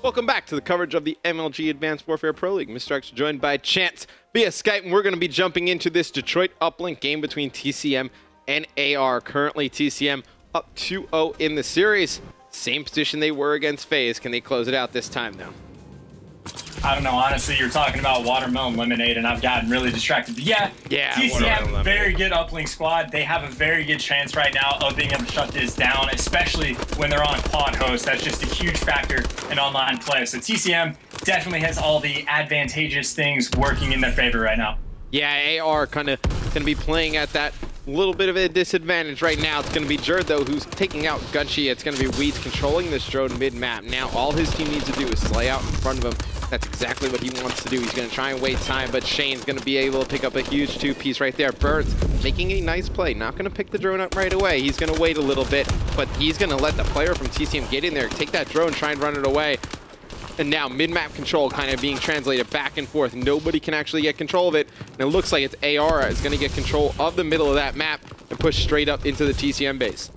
Welcome back to the coverage of the MLG Advanced Warfare Pro League. Mr. X joined by Chance via Skype, and we're going to be jumping into this Detroit uplink game between TCM and AR. Currently, TCM up 2-0 in the series. Same position they were against FaZe. Can they close it out this time, though? I don't know. Honestly, you're talking about Watermelon Lemonade, and I've gotten really distracted. But yeah, TCM, very good uplink squad. They have a very good chance right now of being able to shut this down, especially when they're on quad host. That's just a huge factor in online play. So TCM definitely has all the advantageous things working in their favor right now. Yeah, AR kind of going to be playing at that little bit of a disadvantage right now. It's going to be Jerd, though, who's taking out Gunchi. It's going to be Weeds controlling this drone mid-map. Now, all his team needs to do is slay out in front of him. That's exactly what he wants to do. He's going to try and wait time, but Shane's going to be able to pick up a huge two-piece right there. Birds making a nice play. Not going to pick the drone up right away. He's going to wait a little bit, but he's going to let the player from TCM get in there, take that drone, try and run it away. And now mid-map control kind of being translated back and forth. Nobody can actually get control of it. And it looks like it's AR is going to get control of the middle of that map and push straight up into the TCM base.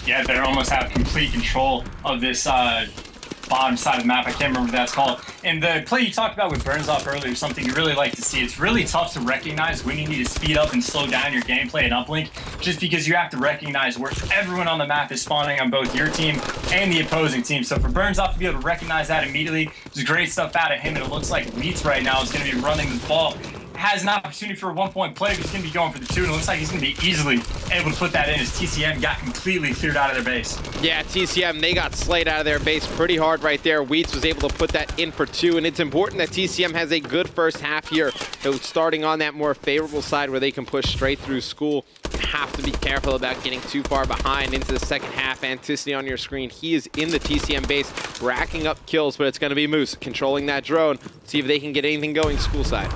Yeah, they almost have complete control of this bottom side of the map. I can't remember what that's called. And the play you talked about with Burns off earlier is something you really like to see. It's really tough to recognize when you need to speed up and slow down your gameplay and uplink, just because you have to recognize where everyone on the map is spawning on both your team and the opposing team. So for Burns off to be able to recognize that immediately, there's great stuff out of him. And it looks like Meats right now is going to be running the ball. Has an opportunity for a one-point play, but he's going to be going for the two, and it looks like he's going to be easily able to put that in as TCM got completely cleared out of their base. Yeah, TCM, they got slayed out of their base pretty hard right there. Weeds was able to put that in for two, and it's important that TCM has a good first half here. So starting on that more favorable side where they can push straight through school. Have to be careful about getting too far behind into the second half. Anticity on your screen. He is in the TCM base, racking up kills, but it's going to be Moose controlling that drone. See if they can get anything going school side.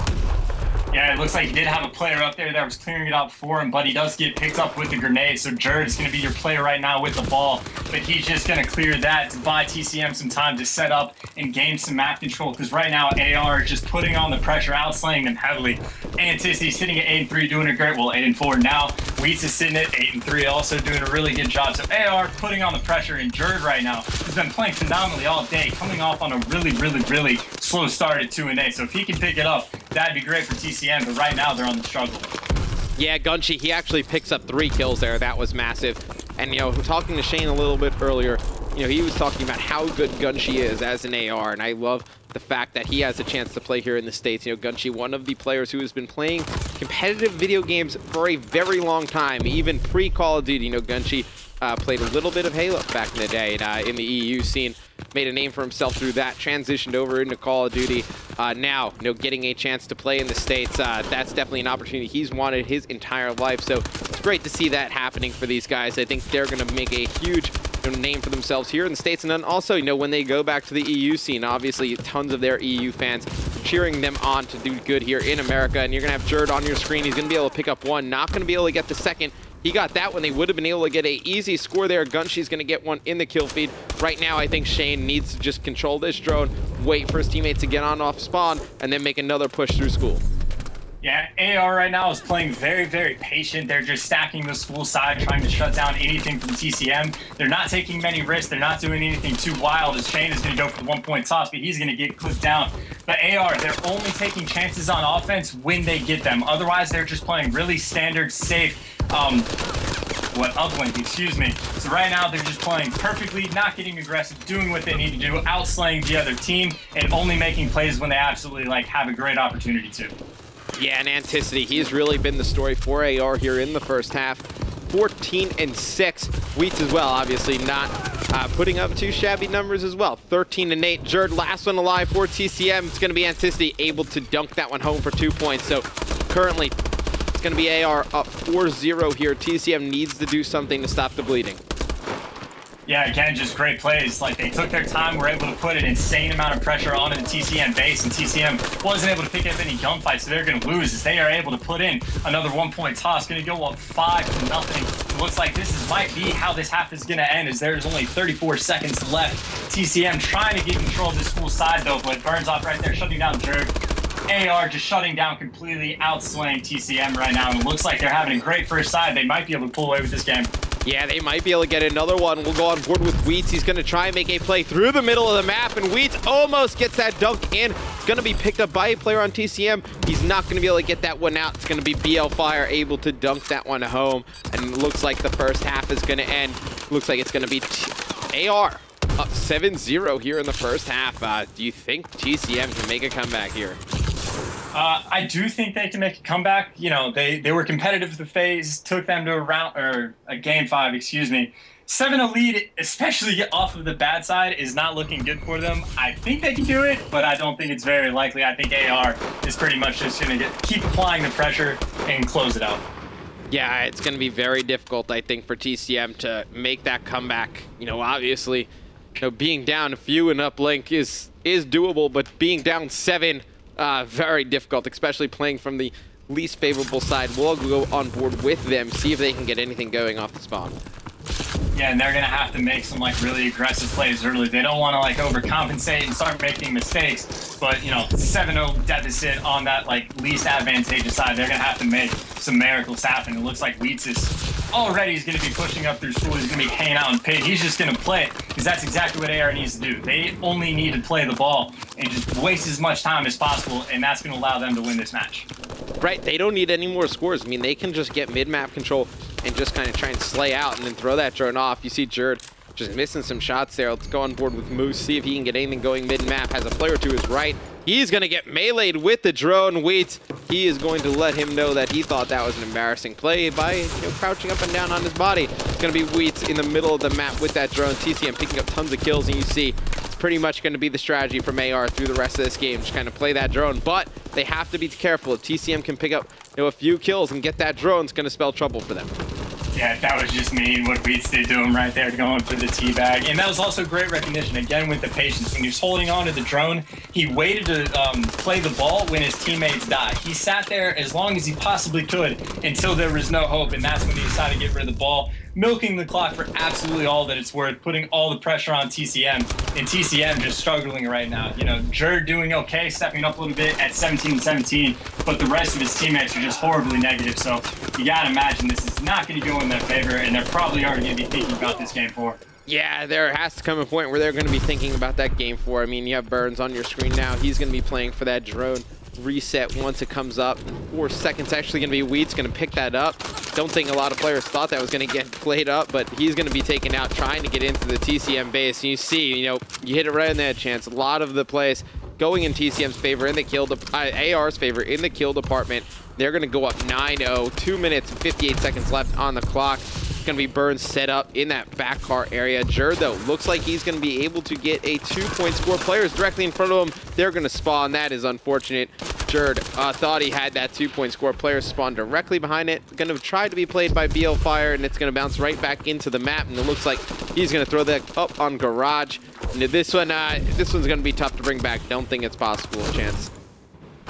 Yeah, it looks like he did have a player up there that was clearing it out for him, but he does get picked up with the grenade. So Jerd is going to be your player right now with the ball, but he's just going to clear that to buy TCM some time to set up and gain some map control, because right now AR is just putting on the pressure, outslaying them heavily. Anticity's sitting at 8-3, doing a great, well, 8-4 now. Weeds is sitting at 8-3, also doing a really good job. So AR putting on the pressure, and Jerd right now has been playing phenomenally all day, coming off on a really slow start at 2-8. So if he can pick it up, that'd be great for TCM, but right now they're on the struggle. Yeah, Gunchi, he actually picks up 3 kills there. That was massive. And, you know, talking to Shane a little bit earlier, you know, he was talking about how good Gunchi is as an AR, and I love the fact that he has a chance to play here in the States. You know, Gunchi, one of the players who has been playing competitive video games for a very long time, even pre-Call of Duty. You know, Gunchi played a little bit of Halo back in the day in the EU scene, made a name for himself through that, transitioned over into Call of Duty. Now, you know, getting a chance to play in the States, that's definitely an opportunity he's wanted his entire life. So it's great to see that happening for these guys. I think they're going to make a huge name for themselves here in the States. And then also, you know, when they go back to the EU scene, obviously tons of their EU fans cheering them on to do good here in America. And you're going to have Jerd on your screen. He's going to be able to pick up one, not going to be able to get the second. He got that when they would have been able to get an easy score there. Gunshi's going to get one in the kill feed. Right now, I think Shane needs to just control this drone, wait for his teammates to get on off spawn, and then make another push through school. Yeah, AR right now is playing very patient. They're just stacking the school side, trying to shut down anything from TCM. They're not taking many risks. They're not doing anything too wild, as Shane is going to go for the one-point toss, but he's going to get clipped down. But AR, they're only taking chances on offense when they get them. Otherwise, they're just playing really standard, safe, uplink, excuse me. So right now, they're just playing perfectly, not getting aggressive, doing what they need to do, outslaying the other team, and only making plays when they absolutely, like, have a great opportunity to. Yeah, and Anticity, he's really been the story for AR here in the first half. 14-6. Wheats as well, obviously not putting up too shabby numbers as well. 13-8. Jerd, last one alive for TCM. It's going to be Anticity able to dunk that one home for 2 points. So currently, it's going to be AR up 4-0 here. TCM needs to do something to stop the bleeding. Yeah, again, just great plays. Like, they took their time, were able to put an insane amount of pressure onto the TCM base, and TCM wasn't able to pick up any gunfights, so they're going to lose as they are able to put in another one-point toss. Going to go up 5-0. It looks like might be how this half is going to end, as there's only 34 seconds left. TCM trying to get control of this school side, though, but Burns off right there, shutting down Jerd. AR just shutting down completely, outslaying TCM right now, and it looks like they're having a great first side. They might be able to pull away with this game. Yeah, they might be able to get another one. We'll go on board with Wheats. He's going to try and make a play through the middle of the map, and Wheats almost gets that dunk in. It's going to be picked up by a player on TCM. He's not going to be able to get that one out. It's going to be BL Fire able to dunk that one home, and it looks like the first half is going to end. Looks like it's going to be AR up 7-0 here in the first half. Do you think TCM can make a comeback here? I do think they can make a comeback. You know, they were competitive with the phase, took them to a game 5, excuse me. 7-0 lead, especially off of the bad side, is not looking good for them. I think they can do it, but I don't think it's very likely. I think AR is pretty much just going to keep applying the pressure and close it out. Yeah, it's going to be very difficult, I think, for TCM to make that comeback. You know, obviously, being down a few in uplink is doable, but being down 7, very difficult, especially playing from the least favorable side. We'll go on board with them, see if they can get anything going off the spawn. Yeah, and they're going to have to make some, like, really aggressive plays early. They don't want to, like, overcompensate and start making mistakes. But, 7-0 deficit on that, like, least advantageous side. They're going to have to make some miracles happen. It looks like Wheats is already going to be pushing up through school. He's going to be hanging out in pit. He's just going to play it because that's exactly what AR needs to do. They only need to play the ball and just waste as much time as possible, and that's going to allow them to win this match. Right, they don't need any more scores. I mean, they can just get mid-map control and just kind of try and slay out and then throw that drone off. You see Jerd just missing some shots there. Let's go on board with Moose, see if he can get anything going mid-map. Has a player to his right. He's going to get meleeed with the drone. Wheats, he is going to let him know that he thought that was an embarrassing play by crouching up and down on his body. It's going to be Wheats in the middle of the map with that drone. TCM picking up tons of kills, and you see it's pretty much going to be the strategy from AR through the rest of this game. Just kind of play that drone, but they have to be careful. If TCM can pick up a few kills and get that drone, it's going to spell trouble for them. Yeah, that was just mean what Wheats did to him right there, going for the teabag. And that was also great recognition, again, with the patience. When he was holding on to the drone, he waited to play the ball when his teammates died. He sat there as long as he possibly could until there was no hope, and that's when he decided to get rid of the ball, milking the clock for absolutely all that it's worth, putting all the pressure on TCM, and TCM just struggling right now. Jerd doing okay, stepping up a little bit at 17-17, but the rest of his teammates are just horribly negative, so you gotta imagine this is not gonna go in their favor, and they're probably already gonna be thinking about this game 4. Yeah, there has to come a point where they're going to be thinking about that game 4. I mean, you have Burns on your screen now. He's going to be playing for that drone reset once it comes up. 4 seconds actually going to be Wheats going to pick that up. Don't think a lot of players thought that was going to get played up, but he's going to be taken out trying to get into the TCM base. And you see, you hit it right in that chance. A lot of the plays going in TCM's favor, in the kill, AR's favor in the kill department. They're going to go up 9-0, 2 minutes and 58 seconds left on the clock. Going to be Burns set up in that back car area. Jerd, though, looks like he's going to be able to get a 2-point score. Players directly in front of him, they're going to spawn. That is unfortunate. Jerd thought he had that 2-point score. Players spawn directly behind it. Going to try to be played by BL Fire, and it's going to bounce right back into the map, and it looks like he's going to throw that up on Garage. And this one's going to be tough to bring back. Don't think it's possible, Chance.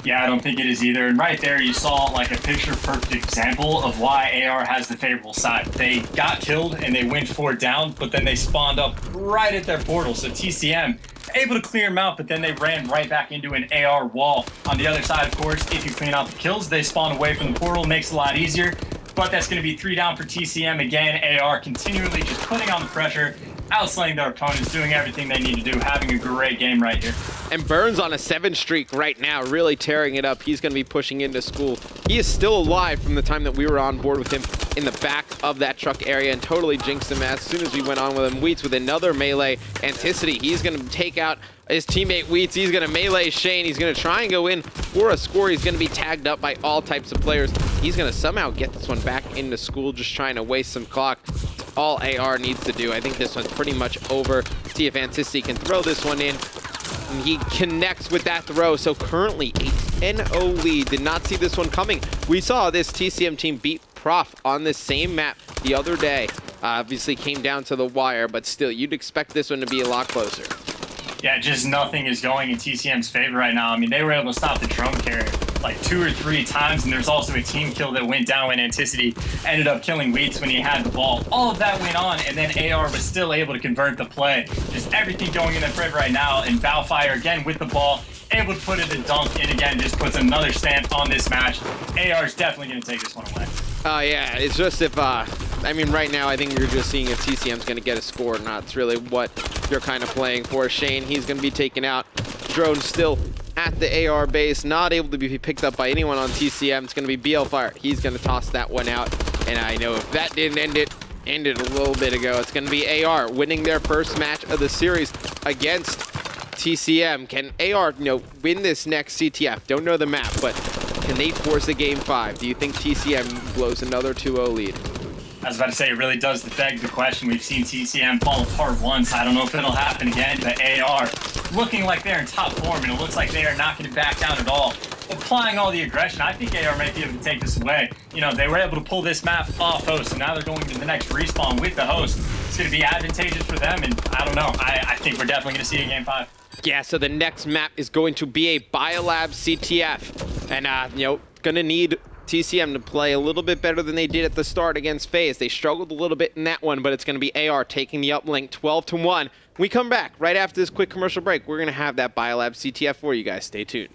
Yeah, I don't think it is either. And right there, you saw like a picture-perfect example of why AR has the favorable side. They got killed and they went 4 down, but then they spawned up right at their portal. So TCM able to clear them out, but then they ran right back into an AR wall. On the other side, of course, if you clean out the kills, they spawn away from the portal. Makes it a lot easier. But that's going to be 3 down for TCM. Again, AR continually just putting on the pressure, outslaying their opponents, doing everything they need to do, having a great game right here. And Burns on a 7 streak right now, really tearing it up. He's going to be pushing into school. He is still alive from the time that we were on board with him in the back of that truck area and totally jinxed him as soon as we went on with him. Wheats with another melee. Anticity, he's going to take out his teammate Wheats. He's going to melee Shane. He's going to try and go in for a score. He's going to be tagged up by all types of players. He's going to somehow get this one back into school, just trying to waste some clock. It's all AR needs to do. I think this one's pretty much over. See if Anticity can throw this one in. And he connects with that throw. So currently a 10-0 lead. Did not see this one coming. We saw this TCM team beat Prof on this same map the other day. Obviously came down to the wire, but still, you'd expect this one to be a lot closer. Yeah, just nothing is going in TCM's favor right now. I mean, they were able to stop the drone carrier like 2 or 3 times, and there's also a team kill that went down when Anticity ended up killing Wheats when he had the ball. All of that went on, and then AR was still able to convert the play. Just everything going in their favor right now, and Balfire again with the ball, able to put it in dunk, and again just puts another stamp on this match. AR is definitely going to take this one away. Yeah, it's just if I mean, right now, I think you're just seeing if TCM's going to get a score or not. It's really what you're kind of playing for. Shane, he's going to be taken out. Drone still at the AR base, not able to be picked up by anyone on TCM. It's going to be BL Fire. He's going to toss that one out. And I know if that didn't ended a little bit ago. It's going to be AR winning their first match of the series against TCM. Can AR, win this next CTF? Don't know the map, but can they force a game 5? Do you think TCM blows another 2-0 lead? I was about to say, it really does beg the question. We've seen TCM fall apart once. I don't know if it'll happen again, but AR looking like they're in top form, and it looks like they are not going to back down at all. Applying all the aggression, I think AR might be able to take this away. They were able to pull this map off host, and now they're going to the next respawn with the host. It's going to be advantageous for them, and I don't know. I think we're definitely going to see a game 5. Yeah, so the next map is going to be a Biolab CTF, and, going to need TCM to play a little bit better than they did at the start against FaZe. They struggled a little bit in that one, but it's going to be AR taking the uplink 12-1. We come back right after this quick commercial break. We're going to have that Biolab CTF for you guys. Stay tuned.